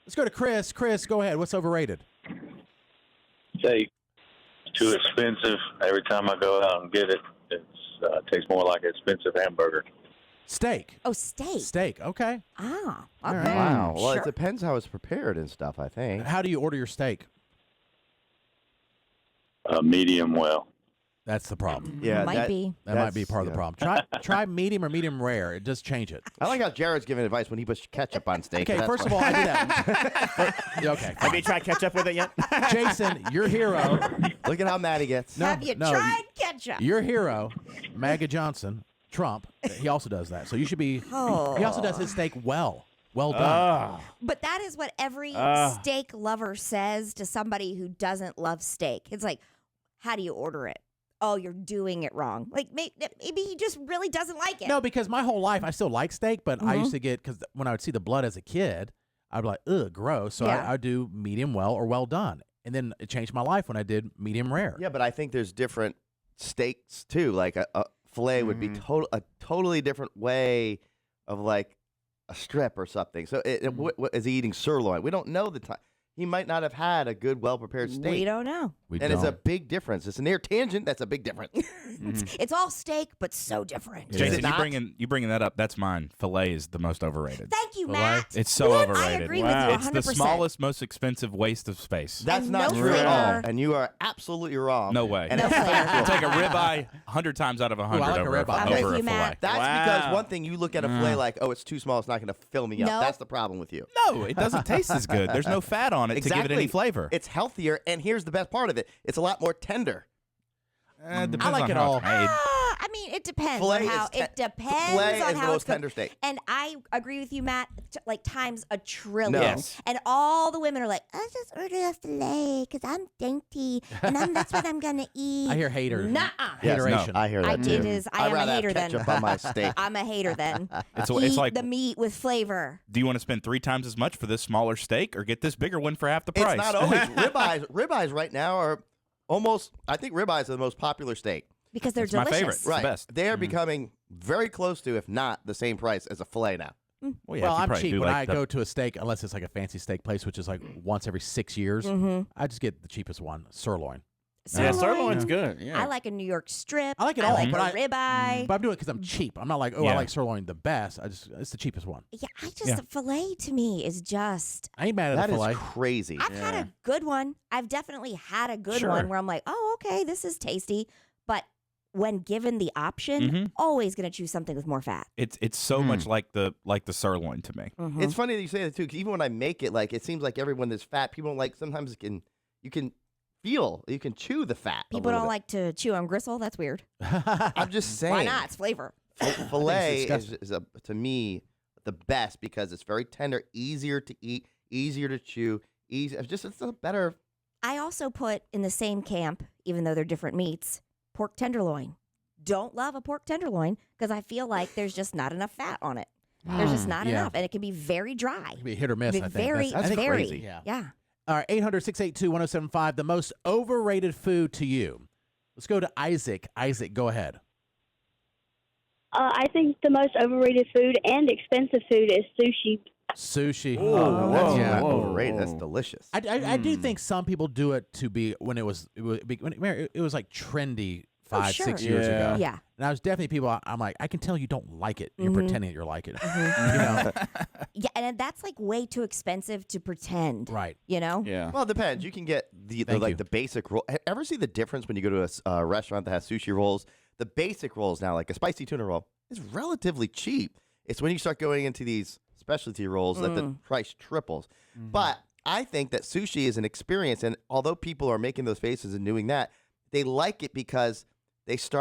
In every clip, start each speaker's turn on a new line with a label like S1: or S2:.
S1: Let's go to Chris. Chris, go ahead. What's overrated?
S2: Steak. Too expensive. Every time I go out and get it, it tastes more like an expensive hamburger.
S1: Steak.
S3: Oh, steak.
S1: Steak. Okay.
S3: Ah,
S1: All
S3: okay.
S1: right.
S4: Wow. Well,
S3: Sure.
S4: it depends how it's prepared and stuff, I think.
S1: How do you order your steak?
S2: Medium well.
S1: That's the problem.
S4: Yeah,
S3: Might be.
S1: That might be part of the problem. Try medium or medium rare. It does change it.
S4: I like how Jared's giving advice when he puts ketchup on steak.
S1: Okay, first of all, I do that. Okay.
S5: Have you tried ketchup with it yet?
S1: Jason, your hero.
S4: look at how mad he gets.
S3: Have you tried ketchup?
S1: Your hero, MAGA Johnson, Trump, he also does that. So you should be.
S3: Oh.
S1: He also does his steak well. Well done.
S3: But that is what every steak lover says to somebody who doesn't love steak. It's like, how do you order it? Oh, you're doing it wrong. Like, maybe he just really doesn't like it.
S1: No, because my whole life I still like steak, but I used to get, because when I would see the blood as a kid, I'd be like, ugh, gross. So
S3: Yeah.
S1: I do medium well or well done. And then it changed my life when I did medium rare.
S4: Yeah, but I think there's different steaks too. Like a fillet would be a totally different way of like a strip or something. So is he eating sirloin? We don't know the time. He might not have had a good, well-prepared steak.
S3: We don't know.
S4: It's a big difference. It's an air tangent. That's a big difference.
S3: It's all steak, but so different.
S1: Yeah.
S6: Jason,
S4: not?
S6: you bringing that up? That's mine. Filet is the most overrated.
S3: Thank you,
S1: Filet?
S3: Matt.
S6: It's so
S3: What?
S6: overrated.
S3: I agree with you 100%.
S6: It's the smallest, most expensive waste of space.
S4: That's
S3: And
S4: not
S3: no
S4: true at all.
S3: flavor.
S4: And you are absolutely wrong.
S6: No way.
S4: And
S3: No
S4: it's
S3: flavor.
S4: factual.
S6: Take a ribeye 100 times out of 100
S1: I like a
S6: over,
S1: ribeye.
S3: I'm with
S6: over
S3: you,
S6: a
S3: Matt.
S6: filet.
S4: That's because one thing, you look at a fillet like, oh, it's too small. It's not going to fill me up.
S3: No.
S4: That's the problem with you.
S6: No, it doesn't taste as good. There's no fat on it to give it any flavor.
S4: It's healthier, and here's the best part of it. It's a lot more tender.
S6: Depends
S1: I like
S6: on
S1: it
S6: how
S1: all.
S6: it's made.
S3: I mean, it depends
S4: Filet
S3: on how
S4: is
S3: it depends
S4: filet
S3: on
S4: is the
S3: how
S4: most
S3: it's cooked.
S4: tender steak.
S3: And I agree with you, Matt. Like times a trillion.
S4: No.
S6: Yes.
S3: And all the women are like, I just ordered a filet because I'm dainty and that's what I'm gonna eat.
S1: I hear haters.
S3: Nuh-uh.
S4: Yes,
S1: Hateration.
S4: no, I hear that
S3: I
S4: too.
S3: did is I
S4: I'd
S3: am
S4: rather
S3: a hater
S4: have
S3: then.
S4: ketchup on my steak.
S3: I'm a hater then.
S6: It's
S3: Eat
S6: like,
S3: the meat with flavor.
S6: do you want to spend 3 times as much for this smaller steak or get this bigger one for half the price?
S4: It's not always ribeyes. Ribeyes right now are almost. I think ribeyes are the most popular steak.
S3: Because they're
S6: It's my
S3: delicious.
S6: favorite. It's the
S4: Right,
S6: best.
S4: they are becoming very close to, if not the same price as a fillet now.
S6: Well, yeah,
S1: Well,
S6: if you
S1: I'm
S6: probably
S1: cheap
S6: do
S1: when
S6: like
S1: I
S6: the-
S1: go to a steak, unless it's like a fancy steak place, which is like once every 6 years. I just get the cheapest one, sirloin.
S5: Yeah, sirloin's good. Yeah.
S3: I like a New York strip.
S1: I like it all,
S3: like
S1: but
S3: a ribeye.
S1: But I'm doing it because I'm cheap. I'm not like, oh, I
S6: Yeah.
S1: like sirloin the best. It's the cheapest one.
S3: Yeah, the filet to me is just.
S1: I ain't mad at
S4: That
S1: the
S4: is
S1: filet.
S4: crazy.
S3: I've had a good one. I've definitely had a good
S1: Sure.
S3: one where I'm like, oh, okay, this is tasty. But when given the option, always going to choose something with more fat.
S6: It's so much like the sirloin to me.
S4: It's funny that you say that too, because even when I make it, like it seems like everyone that's fat, people don't like. Sometimes you can chew the fat. a
S3: People
S4: little
S3: don't
S4: bit.
S3: like to chew on gristle. That's weird.
S4: I'm just saying.
S3: Why not? It's flavor.
S4: Filet
S1: disgusting.
S4: is to me the best because it's very tender, easier to eat, easier to chew, it's a better.
S3: I also put in the same camp, even though they're different meats, pork tenderloin. Don't love a pork tenderloin because I feel like there's just not enough fat on it. There's just not
S1: Yeah.
S3: enough, and it can be very dry.
S1: It can be hit or miss, I think.
S3: Very,
S1: That's
S3: very.
S4: crazy.
S3: Yeah.
S1: All right, 800-682-1075, the most overrated food to you. Let's go to Isaac. Isaac, go ahead.
S7: I think the most overrated food and expensive food is sushi.
S1: Sushi.
S4: Oh,
S1: that's
S4: that's
S1: yeah.
S4: not overrated. That's delicious.
S1: I do think some people do it to be when it was like trendy 5,
S3: sure.
S1: 6 years
S5: Yeah.
S1: ago.
S3: Yeah.
S1: And I was definitely people. I'm like, I can tell you don't like it. You're
S3: Mm-hmm.
S1: pretending that you like it. You know,
S3: Yeah, and that's like way too expensive to pretend.
S1: right?
S3: You know?
S5: Yeah.
S4: Well, it depends. You can get the
S1: Thank you.
S4: the basic roll. Ever see the difference when you go to a restaurant that has sushi rolls? The basic rolls now, like a spicy tuna roll, is relatively cheap. It's when you start going into these specialty rolls that the price triples. But I think that sushi is an experience, and although people are making those faces and doing that, they like it because it's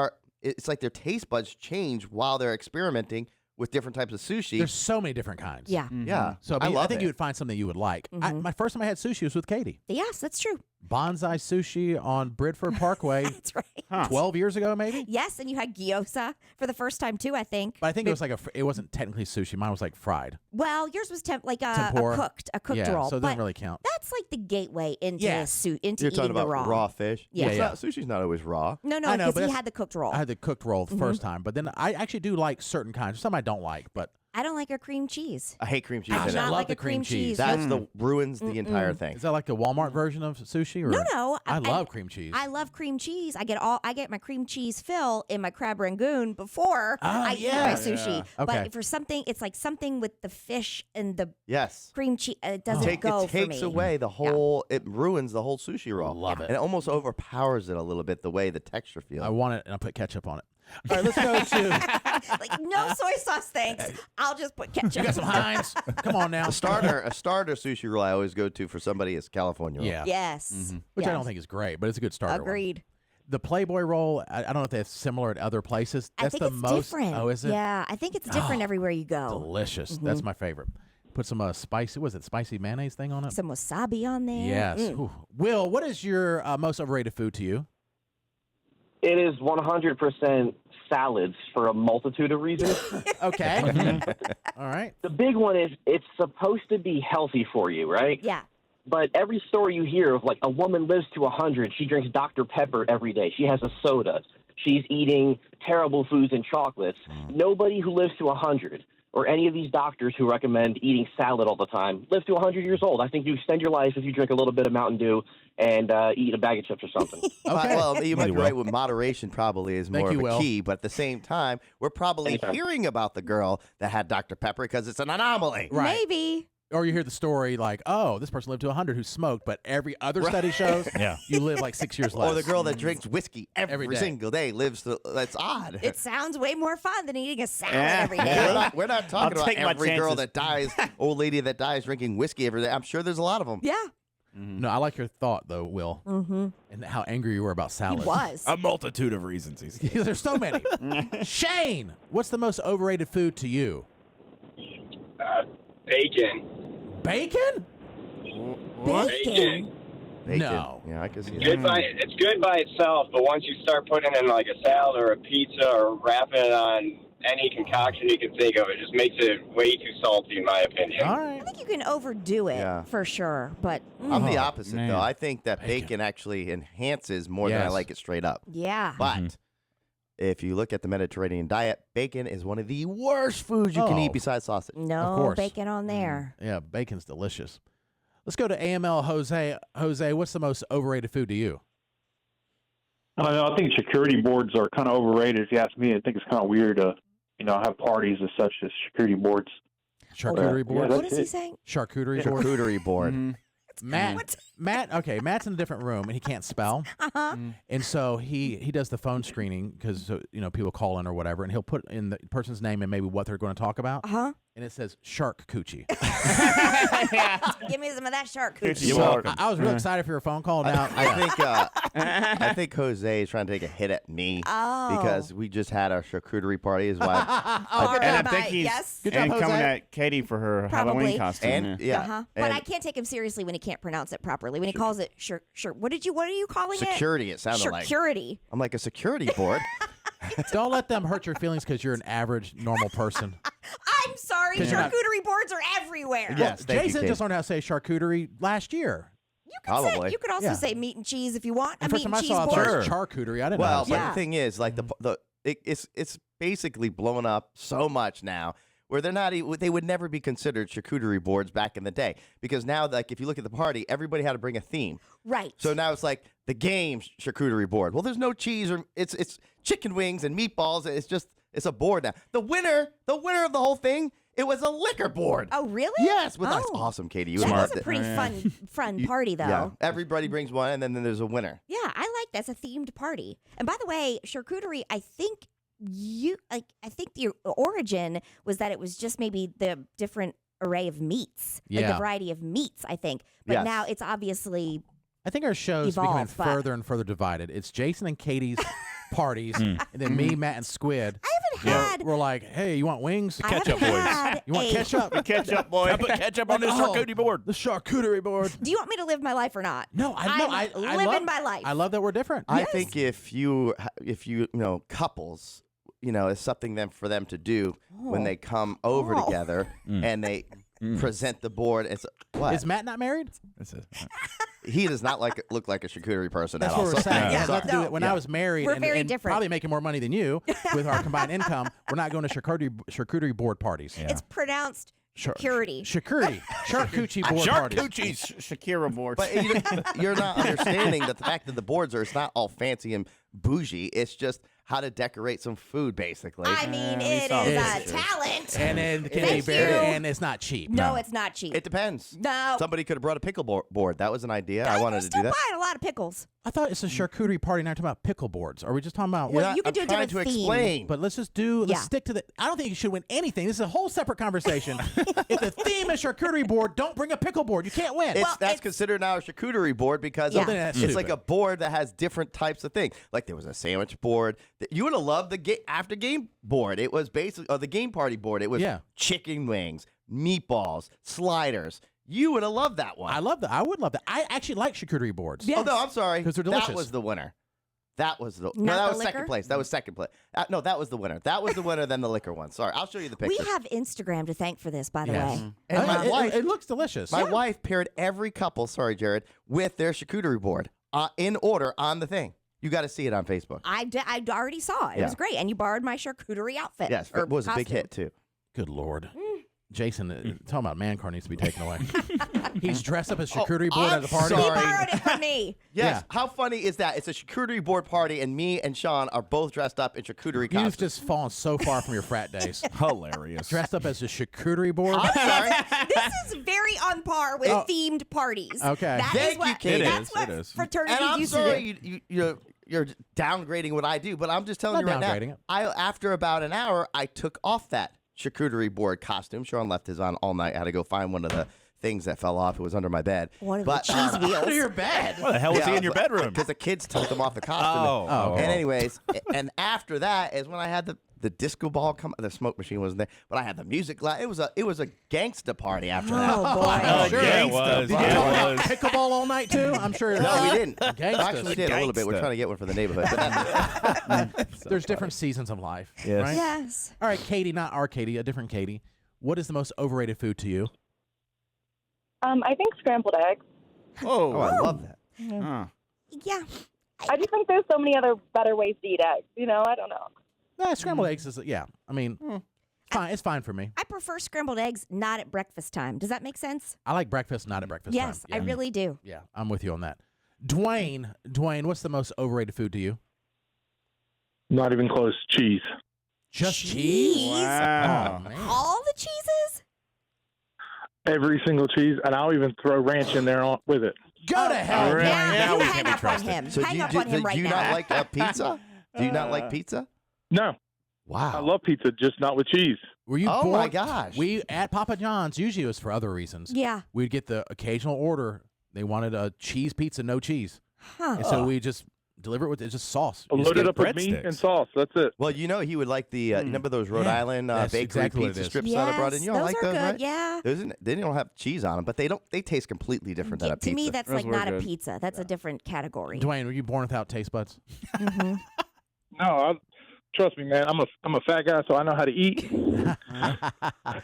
S4: like their taste buds change while they're experimenting with different types of sushi.
S1: There's so many different kinds.
S3: Yeah.
S4: Yeah.
S1: So
S4: I
S1: I
S4: love
S1: think
S4: it.
S1: you would find something you would like. My first time I had sushi was with Katie.
S3: Yes, that's true.
S1: Bonsai Sushi on Bridford Parkway.
S3: That's right.
S1: 12 years ago, maybe.
S3: Yes, and you had gyoza for the first time too, I think.
S1: But I think it was like it wasn't technically sushi. Mine was like fried.
S3: Well, yours was like a
S1: Tempura.
S3: cooked
S1: Yeah,
S3: roll.
S1: so it
S3: but
S1: doesn't really count.
S3: That's like the gateway into
S1: Yeah.
S3: into
S4: You're
S3: eating
S4: talking about
S3: the
S4: raw fish.
S3: Yeah.
S4: It's
S1: Yeah,
S4: not- sushi's not always raw.
S3: No,
S1: I know, but
S3: because he
S1: that's-
S3: had the cooked roll.
S1: I had the cooked roll the first time, but then I actually do like certain kinds. Some I don't like, but
S3: I don't like a cream cheese.
S4: I hate cream cheese.
S1: Gosh,
S4: in
S3: Do
S4: it.
S1: I
S3: not
S1: love
S3: like
S1: the
S3: a
S1: cream cheese.
S4: That's the ruins the entire thing.
S1: Is that like the Walmart version of sushi? Or?
S3: No.
S1: I love cream cheese.
S3: I love cream cheese. I get my cream cheese fill in my crab rangoon before I eat my sushi.
S1: Yeah. Okay.
S3: But for something, it's like something with the fish and the
S4: Yes.
S3: cream cheese. It doesn't go
S4: It
S3: for me.
S4: takes away the whole. It ruins the whole sushi roll.
S1: Love it.
S4: And it almost overpowers it a little bit the way the texture feels.
S1: I want it, and I put ketchup on it. All right, let's go to.
S3: Like no soy sauce, thanks. I'll just put ketchup.
S1: You got some Heinz? Come on now.
S4: a starter sushi roll I always go to for somebody is California roll.
S1: Yeah.
S3: Yes.
S1: Which I
S3: Yes.
S1: don't think is great, but it's a good starter. one.
S3: Agreed.
S1: The Playboy roll, I don't know if that's similar at other places.
S3: I
S1: That's
S3: think
S1: the
S3: it's
S1: most.
S3: different.
S1: Oh, is it?
S3: Yeah, I think it's different everywhere you go.
S1: Delicious. That's my favorite. Put some spicy. Was it spicy mayonnaise thing on it?
S3: Some wasabi on there.
S1: Yes. Ooh. Will, what is your most overrated food to you?
S8: It is 100% salads for a multitude of reasons.
S1: Okay. All right.
S8: The big one is it's supposed to be healthy for you, right?
S3: Yeah.
S8: But every story you hear of, like, a woman lives to 100, she drinks Dr. Pepper every day, she has a soda, she's eating terrible foods and chocolates. Nobody who lives to 100 or any of these doctors who recommend eating salad all the time live to 100 years old. I think you extend your life if you drink a little bit of Mountain Dew and eat a bag of chips or something.
S1: Okay.
S4: Well, you might be right with moderation probably is
S1: Thank
S4: more
S1: you,
S4: of a
S1: Will.
S4: key, but at the same time, we're probably
S8: Anytime.
S4: hearing about the girl that had Dr. Pepper because it's an anomaly.
S1: Right.
S3: Maybe.
S1: Or you hear the story like, oh, this person lived to 100 who smoked, but every other study shows you live like 6 years less.
S4: Or the girl that drinks whiskey every
S1: day.
S4: single day lives to, that's odd.
S3: It sounds way more fun than eating a salad
S5: Yeah.
S3: every
S4: we're
S3: day.
S4: not talking about
S5: take my
S4: every girl
S5: chances.
S4: that dies, old lady that dies drinking whiskey every day. I'm sure there's a lot of them.
S3: Yeah.
S1: No, I like your thought, though, Will, and how angry you were about
S3: He
S1: salad.
S3: was.
S6: A multitude of reasons.
S1: There's so many. Shane, what's the most overrated food to you?
S9: Bacon.
S1: Bacon?
S3: Bacon.
S4: Bacon.
S1: No.
S4: Yeah, I can see
S9: Good
S4: that.
S9: it's good by itself, but once you start putting it in like a salad or a pizza or wrapping it on any concoction you can think of, it just makes it way too salty, in my opinion.
S1: All right.
S3: I think you can overdo it
S4: Yeah.
S3: for sure, but
S4: I'm the
S1: Oh,
S4: opposite,
S5: man.
S4: though. I think that
S1: Bacon.
S4: bacon actually enhances more than I
S1: Yes.
S4: like it straight up.
S3: yeah.
S4: But if you look at the Mediterranean diet, bacon is one of the worst foods you can
S1: Oh.
S4: eat besides sausage.
S3: No
S1: course.
S3: bacon on there.
S1: Yeah, bacon's delicious. Let's go to AML Jose. Jose, what's the most overrated food to you?
S10: I don't know. I think security boards are kind of overrated. If you ask me, I think it's kind of weird to, have parties as such as security boards.
S1: Charcuterie
S10: Yeah,
S1: board?
S10: that's
S3: What is he
S10: it.
S3: saying?
S1: Charcuterie board?
S4: Charcuterie board.
S1: Matt, okay, Matt's in a different room and he can't spell.
S3: Uh-huh.
S1: And so he does the phone screening because, people call in or whatever, and he'll put in the person's name and maybe what they're going to talk about.
S3: Uh-huh.
S1: And it says shark coochie.
S3: Give me some of that shark coochie.
S5: You're
S1: So
S5: welcome.
S1: I was real excited for your phone call. Now,
S4: I think Jose is trying to take a hit at me
S3: Oh.
S4: because we just had our charcuterie party. His wife
S3: Oh,
S5: And I
S3: right,
S5: think he's
S3: yes.
S1: Good job,
S5: and coming
S1: Jose.
S5: at Katie for her
S3: Probably.
S5: Halloween costume.
S4: and
S5: yeah.
S3: Uh-huh.
S4: and
S3: But I can't take him seriously when he can't pronounce it properly. When he calls it sure. What are you calling
S4: security. It
S3: it?
S4: sounded like
S3: Security.
S4: I'm like a security board.
S1: don't let them hurt your feelings because you're an average, normal person.
S3: I'm sorry.
S1: 'Cause you're not-
S3: Charcuterie boards are everywhere.
S4: Yes, thank you,
S1: Jason
S4: Kate.
S1: just learned how to say charcuterie last year.
S3: You can say.
S4: Probably.
S3: You could also
S1: Yeah.
S3: say meat and cheese if you want.
S1: And
S3: A
S1: first
S3: meat
S1: time
S3: and
S1: I
S3: cheese
S1: saw it,
S3: board.
S1: it's charcuterie. I didn't
S4: Well,
S1: know.
S4: but
S3: Yeah.
S4: the thing is, like it's basically blown up so much now. Where they would never be considered charcuterie boards back in the day because now, like, if you look at the party, everybody had to bring a theme.
S3: Right.
S4: So now it's like the game charcuterie board. Well, there's no cheese or it's chicken wings and meatballs. It's a board now. The winner of the whole thing, it was a liquor board.
S3: Oh, really?
S4: Yes, well, that's
S3: Oh.
S4: awesome, Katie. You
S3: That
S4: loved
S3: was a
S4: it.
S3: pretty fun party, though.
S4: Yeah, everybody brings one, and then there's a winner.
S3: Yeah, I like that's a themed party. And by the way, charcuterie, I think the origin was that it was just maybe the different array of meats, like
S1: Yeah.
S3: the variety of meats, I think. But
S4: Yes.
S3: now it's obviously
S1: I think our show's becoming
S3: Evolved, but-
S1: further and further divided. It's Jason and Katie's parties, and then me, Matt, and Squid.
S3: I haven't had
S1: We're like, hey, you want wings?
S3: I haven't
S6: Ketchup boys.
S3: had
S1: You want
S3: a-
S1: ketchup?
S5: Ketchup boy.
S6: I put ketchup on this
S1: Oh,
S6: charcuterie board.
S1: The charcuterie board.
S3: Do you want me to live my life or not?
S1: No, I know.
S3: I'm
S1: I
S3: living
S1: love,
S3: my life.
S1: I love that we're different.
S4: I think if you couples, it's something for them to do when they come over
S3: Oh.
S4: together and they present the board. It's what?
S1: Is Matt not married?
S6: That's it.
S4: he does not look like a charcuterie person
S1: That's
S4: at all.
S1: what we're saying.
S3: Yeah.
S1: It has nothing to do with when I was married
S3: We're
S1: and,
S3: very
S1: and
S3: different.
S1: probably making more money than you with our combined income. We're not going to charcuterie board parties.
S3: It's pronounced security.
S1: Charcuterie board parties.
S5: Shakira boards.
S4: But you're not understanding that the fact that the boards are, it's not all fancy and bougie. It's just how to decorate some food, basically.
S3: I mean, it
S5: saw
S3: is
S5: this.
S3: a talent.
S1: And it can
S3: Thank
S1: be very,
S3: you.
S1: and it's not cheap.
S3: No, it's not cheap.
S4: It depends.
S3: No.
S4: Somebody could have brought a pickle board. That was an idea. I wanted to do
S3: Still
S4: that.
S3: buying a lot of pickles.
S1: I thought it's a charcuterie party. Now we're talking about pickle boards. Are we just talking about?
S3: Well, you could do a
S4: I'm trying
S3: different
S4: to
S3: theme.
S4: explain.
S1: But let's just do. Let's
S3: Yeah.
S1: stick to the. I don't think you should win anything. This is a whole separate conversation. If the theme is charcuterie board, don't bring a pickle board. You can't win.
S4: That's considered now a charcuterie board because
S3: Yeah.
S1: Well, then that's
S4: it's like
S1: stupid.
S4: a board that has different types of things. Like there was a sandwich board. You would have loved the after game board. It was basically the game party board. It was chicken wings, meatballs, sliders. You would have loved that one.
S1: I love that. I would love that. I actually like charcuterie boards.
S3: Yes.
S4: Oh no, I'm sorry.
S1: 'Cause they're delicious.
S4: That was the winner. That was the
S3: Not
S4: that
S3: the
S4: was second
S3: liquor?
S4: place. That was second place. No, that was the winner. That was the winner. Then the liquor one. Sorry, I'll show you the
S3: We
S4: picture.
S3: have Instagram to thank for this, by the
S1: Yes.
S3: way.
S4: And my wife,
S1: it looks delicious.
S4: my wife paired every couple. Sorry, Jared, with their charcuterie board in order on the thing. You got to see it on Facebook.
S3: I already saw it. It
S4: Yeah.
S3: was great. And you borrowed my charcuterie outfit.
S4: Yes,
S3: or
S4: it was a big
S3: costume.
S4: hit too.
S1: Good Lord. Jason, talking about man car needs to be taken away. He's dressed up as charcuterie board
S4: I'm
S1: at a party.
S3: He
S4: sorry.
S3: borrowed it from me.
S4: Yes.
S1: Yeah.
S4: How funny is that? It's a charcuterie board party, and me and Sean are both dressed up in charcuterie
S1: You've
S4: costumes.
S1: just fallen so far from your frat days.
S6: Hilarious.
S1: Dressed up as a charcuterie board.
S4: I'm sorry.
S3: This is very on par with themed parties.
S1: Okay.
S3: That
S4: Thank
S3: is what,
S4: you, Katie.
S3: That's
S6: It
S3: what
S6: is.
S3: fraternities
S4: And I'm
S3: used
S4: sorry
S3: to do.
S4: you're downgrading what I do, but I'm just telling
S1: Not
S4: you right now.
S1: downgrading it.
S4: After about an hour, I took off that charcuterie board costume. Sean left his on all night. I had to go find one of the things that fell off. It was under my bed.
S3: One of the cheese
S1: Under
S3: wheels.
S1: your bed.
S6: What the hell was he in your bedroom?
S4: Because the kids took them off the costume.
S6: Oh.
S4: And anyways, and after that is when I had the disco ball come. The smoke machine wasn't there, but I had the music. It was a gangsta party after that.
S3: Oh, boy.
S6: Oh,
S1: Sure.
S6: yeah, it was.
S1: Did you
S6: Yeah,
S1: talk
S6: it
S1: about
S6: was.
S1: pickleball all night too? I'm sure.
S4: No, we didn't.
S1: Gangsta.
S4: Actually, we did a little bit. We're
S6: Gangsta.
S4: trying to get one for the neighborhood. But
S1: There's different seasons of life.
S6: Yes.
S1: Right?
S3: Yes.
S1: All right, Katie, not our Katie, a different Katie. What is the most overrated food to you?
S11: I think scrambled eggs.
S4: oh, I love that.
S3: Yeah.
S11: I just think there's so many other better ways to eat eggs. I don't know.
S1: Nah, scrambled eggs is I mean, fine. It's fine for me.
S3: I prefer scrambled eggs not at breakfast time. Does that make sense?
S1: I like breakfast, not at breakfast
S3: Yes,
S1: time.
S3: I really do.
S1: Yeah, I'm with you on that. Dwayne, what's the most overrated food to you?
S10: Not even close. Cheese.
S1: Just cheese?
S5: Wow.
S1: Oh, man.
S3: All the cheeses?
S10: Every single cheese, and I'll even throw ranch in there with it.
S1: Go to hell.
S5: Really?
S3: Now,
S6: Now
S3: you
S6: we
S3: hang
S6: can't be
S3: up on
S6: trusted.
S3: him.
S4: So
S3: Hang up on him right
S4: do you
S3: now.
S4: not like pizza? Do you not like pizza?
S10: No,
S4: Wow.
S10: I love pizza, just not with cheese.
S1: Were you
S4: Oh,
S1: born?
S4: my gosh.
S1: We at Papa John's, usually it was for other reasons.
S3: Yeah.
S1: We'd get the occasional order. They wanted a cheese pizza, no cheese.
S3: Huh.
S1: And so we just deliver it with just sauce.
S10: I'll
S1: You just
S10: load it
S1: get
S10: up with meat
S6: breadsticks.
S10: and sauce. That's it.
S4: Well, he would like the remember those Rhode
S1: Yeah,
S4: Island
S1: that's
S4: bakery
S1: exactly what it
S4: pizza
S1: is.
S4: strips
S3: Yes,
S4: that I brought in. You don't
S3: those
S4: like
S3: are
S4: those,
S3: good.
S4: right?
S3: Yeah.
S4: They don't have cheese on them, but they taste completely different than a
S3: To
S4: pizza.
S3: me, that's
S5: Those
S3: like
S5: were
S3: not a
S5: good.
S3: pizza. That's a different category.
S1: Dwayne, were you born without taste buds?
S3: Mhm.
S10: No, trust me, man. I'm a fat guy, so I know how to eat.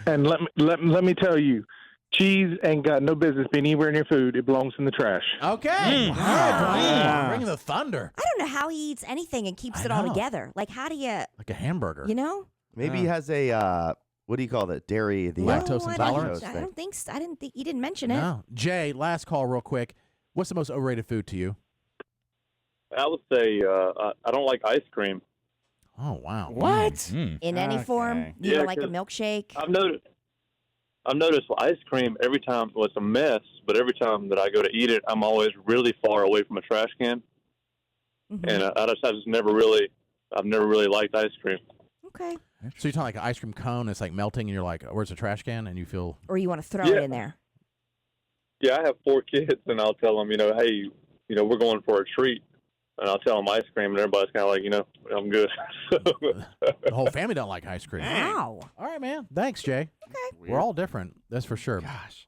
S10: And let me tell you, cheese ain't got no business being anywhere in your food. It belongs in the trash.
S1: Okay. All right, Dwayne. Bringing the thunder.
S3: I don't know how he eats anything and keeps
S1: I
S3: it all
S1: know.
S3: together. Like, how do you,
S1: Like a hamburger.
S4: Maybe he has a what do you call that? Dairy, the
S1: Lactose
S3: I
S1: intolerance?
S3: don't- I don't think so. I didn't think you didn't mention it.
S1: No. Jay, last call real quick. What's the most overrated food to you?
S2: I would say I don't like ice cream.
S1: Oh, wow.
S5: What?
S6: Mm.
S3: In any form,
S5: Okay.
S3: you
S2: Yeah,
S3: don't like a
S2: 'cause
S3: milkshake.
S2: I've noticed with ice cream every time it's a mess, but every time that I go to eat it, I'm always really far away from a trash can,
S3: Mhm.
S2: and I've never really liked ice cream.
S3: Okay.
S1: So you're talking like an ice cream cone, it's like melting, and you're like, where's the trash can? And you feel,
S3: Or you want to throw
S2: Yeah.
S3: it in there.
S2: Yeah, I have 4 kids, and I'll tell them, hey, we're going for a treat, and I'll tell them ice cream, and everybody's kind of like, I'm good.
S1: the whole family don't like ice cream.
S3: Wow.
S1: All right, man. Thanks, Jay.
S3: Okay.
S1: We're all different. That's for sure.
S4: Gosh.